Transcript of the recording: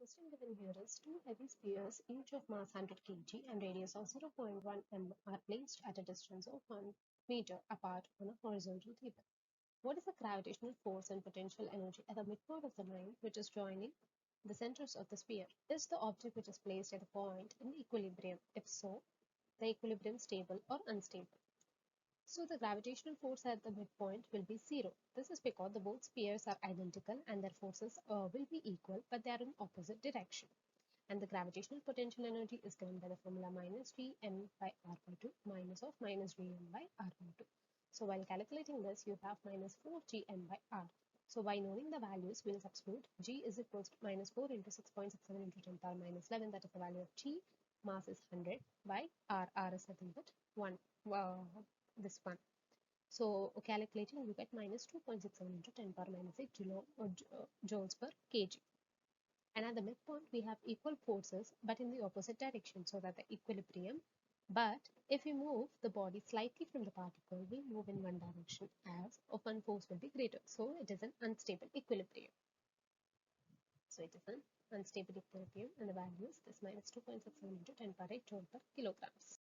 question given here is two heavy spheres, each of mass 100 kg and radius of 0.1 m, are placed at a distance of 1 meter apart on a horizontal table. What is the gravitational force and potential energy at the midpoint of the line which is joining the centers of the sphere? Is the object which is placed at a point in equilibrium? If so, the equilibrium stable or unstable? So the gravitational force at the midpoint will be 0. This is because the both spheres are identical and their forces will be equal, but they are in opposite direction. And the gravitational potential energy is given by the formula minus Gm by r by 2 minus of minus Gm by r by 2. So while calculating this, you have minus 4 Gm by r. So by knowing the values, we'll substitute G is equals to minus 4 into 6.67 into 10 power minus 11. That is the value of G. Mass is 100 by r. R is nothing but 1. This one. So calculating, you get minus 2.67 into 10 power minus 8 joules per kg. And at the midpoint, we have equal forces, but in the opposite direction, so that the equilibrium. But if we move the body slightly from the particle, we move in one direction, as of one force will be greater. So it is an unstable equilibrium. So it is an unstable equilibrium, and the value is this minus 2.67 into 10 power 8 joule per kilograms.